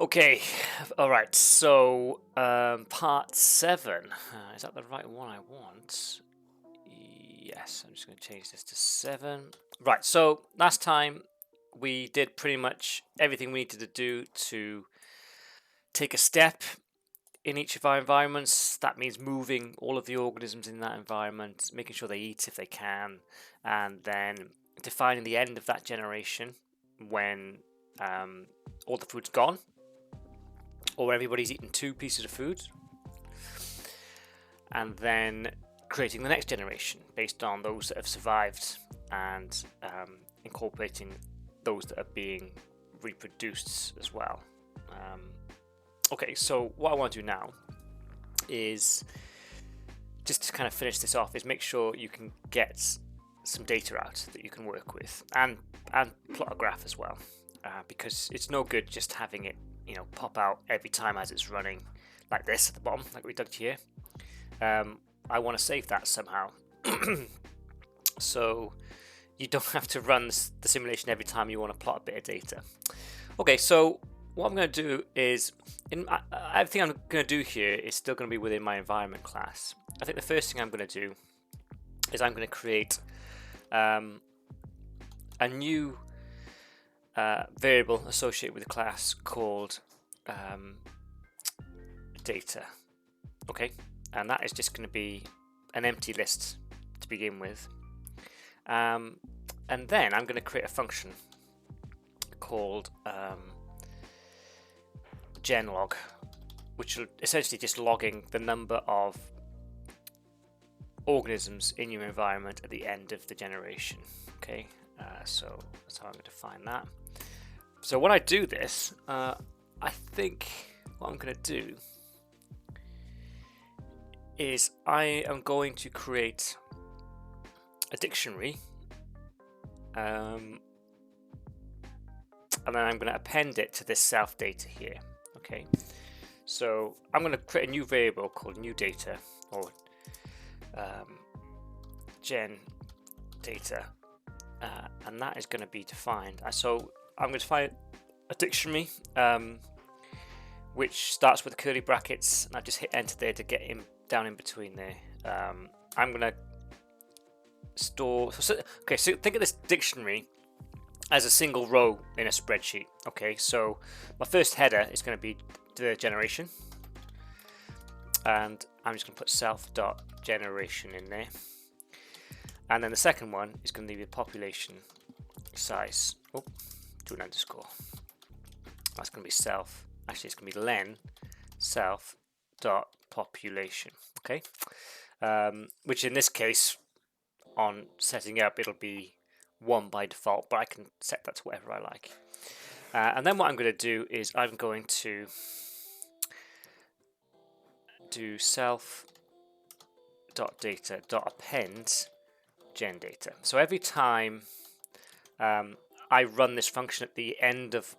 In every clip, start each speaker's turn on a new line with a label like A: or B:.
A: Okay, all right. So, part seven. Is that the right one I want? Yes, I'm just going to change this to seven. Right. So last time we did pretty much everything we needed to do to take a step in each of our environments. That means moving all of the organisms in that environment, making sure they eat if they can, and then defining the end of that generation when all the food's gone or everybody's eaten two pieces of food, and then creating the next generation based on those that have survived and incorporating those that are being reproduced as well. Okay, so what I want to do now is just to kind of finish this off is make sure you can get some data out that you can work with and plot a graph as well, because it's no good just having it pop out every time as it's running like this at the bottom, like we did here. I want to save that somehow so you don't have to run the simulation every time you want to plot a bit of data. Okay, so what I'm going to do is, everything I'm going to do here is still going to be within my environment class. I think the first thing I'm going to do is I'm going to create a new variable associated with the class called data. Okay, and that is just going to be an empty list to begin with. And then I'm going to create a function called genlog, which will essentially just logging the number of organisms in your environment at the end of the generation. Okay, so that's how I'm going to define that. So when I do this, I think what I'm going to do is I am going to create a dictionary, and then I'm going to append it to this self data here. Okay, so I'm going to create a new variable called new data, or gen data, and that is going to be defined. So I'm going to define a dictionary which starts with curly brackets, and I just hit enter there to get down in between there. I'm going to store. So think of this dictionary as a single row in a spreadsheet. Okay, so my first header is going to be the generation, and I'm just going to put self.generation in there, and then the second one is going to be the population size. Do an underscore. That's going to be self. Actually, it's going to be len self.population. Okay, which in this case, on setting up, it'll be 1 by default, but I can set that to whatever I like. And then what I'm going to do is I'm going to do self.data.append gen data. So every time I run this function at the end of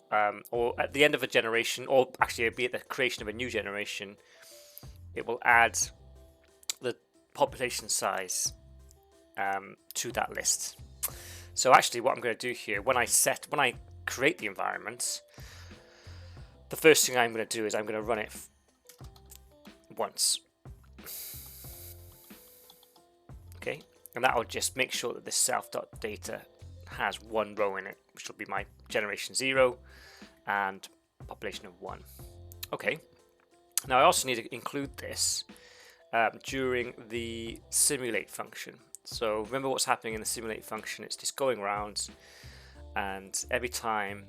A: or at the end of a generation, or actually it'll be at the creation of a new generation, it will add the population size to that list. So actually what I'm going to do here, when I create the environment, the first thing I'm going to do is I'm going to run it once. Okay, and that will just make sure that this self.data has one row in it, which will be my generation 0 and population of 1. Okay, now I also need to include this during the simulate function. So remember what's happening in the simulate function, it's just going around, and every time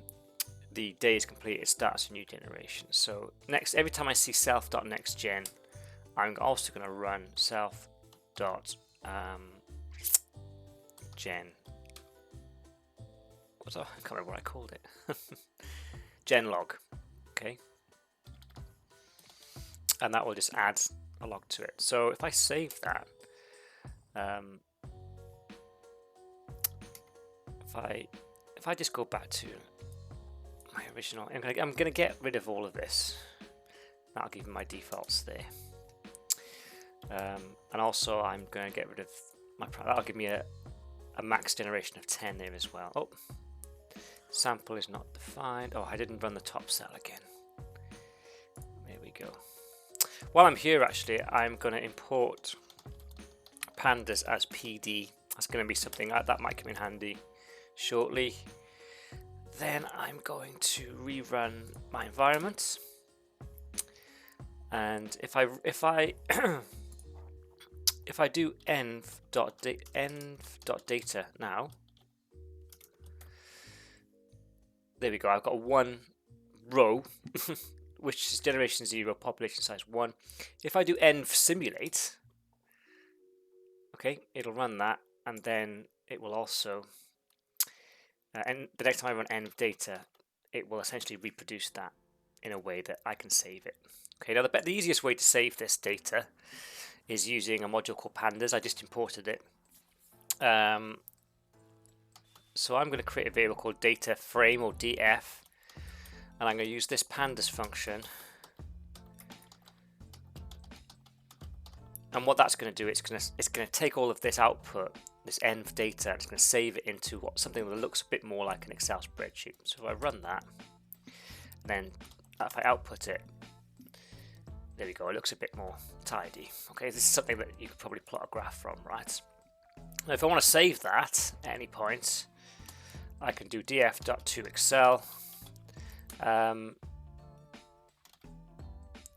A: the day is complete, it starts a new generation. So every time I see self.nextGen, I'm also going to run self.gen. I can't remember what I called it. genlog. Okay, and that will just add a log to it. So if I save that, if I just go back to my original, I'm gonna get rid of all of this. That'll give me my defaults there, and also I'm gonna get rid of that'll give me a max generation of 10 there as well. Sample is not defined. I didn't run the top cell again. go. While I'm here, actually, I'm going to import pandas as PD. That's going to be something that might come in handy shortly. Then I'm going to rerun my environment, and if I if I do env.data now, there we go. I've got one row, which is generation 0, population size 1. If I do env simulate, okay, it'll run that, and then it will also, and the next time I run env data, it will essentially reproduce that in a way that I can save it. Okay, now the easiest way to save this data is using a module called pandas. I just imported it. So I'm going to create a variable called data frame, or df, and I'm going to use this pandas function. And what that's going to do, it's going to take all of this output, this env data, and it's going to save it into something that looks a bit more like an Excel spreadsheet. So if I run that, then if I output it, there we go, it looks a bit more tidy. Okay, this is something that you could probably plot a graph from, right? Now if I want to save that at any point, I can do df.toExcel,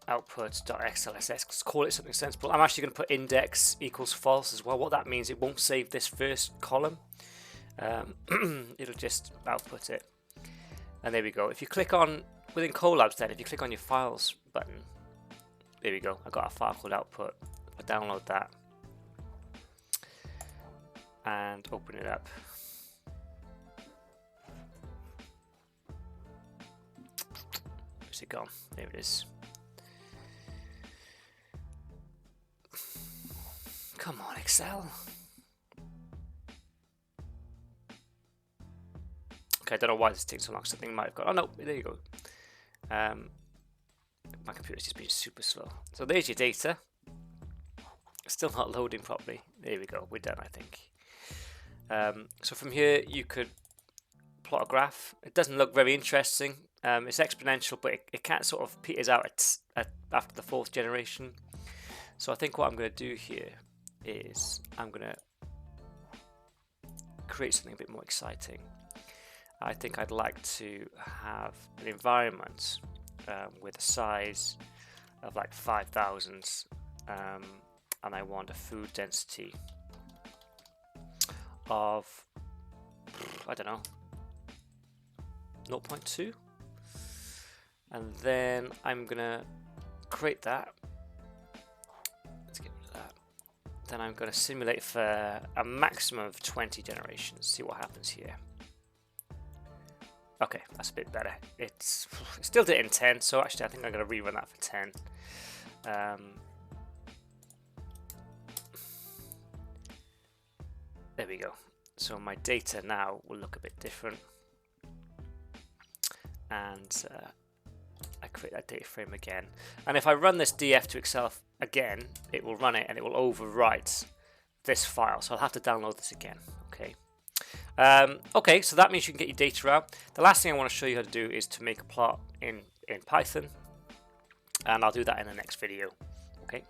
A: output.xlsx, let's call it something sensible. I'm actually going to put index equals false as well. What that means, it won't save this first column. It'll just output it. And there we go. If you click on, within Colabs then, if you click on your files button, there we go, I got a file called output. I download that and open it up. Where's it gone? There it is. Come on, Excel. Okay, I don't know why this takes so long. Something might have got. Oh no, there you go. My computer's just been super slow. So there's your data. Still not loading properly. There we go. We're done, I think. So from here, you could plot a graph. It doesn't look very interesting. It's exponential, but it can't sort of peters out after the 4th generation. So I think what I'm going to do here is I'm going to create something a bit more exciting. I think I'd like to have an environment with a size of like 5,000, and I want a food density of, I don't know, 0.2, and then I'm gonna create that. Let's get rid of that. Then I'm gonna simulate for a maximum of 20 generations, see what happens here. Okay, that's a bit better. It still did it in 10, so actually I think I'm going to rerun that for 10. There we go. So my data now will look a bit different. And I create that data frame again. And if I run this df.toExcel again, it will run it and it will overwrite this file. So I'll have to download this again. Okay. Okay, so that means you can get your data out. The last thing I want to show you how to do is to make a plot in Python, and I'll do that in the next video. Okay.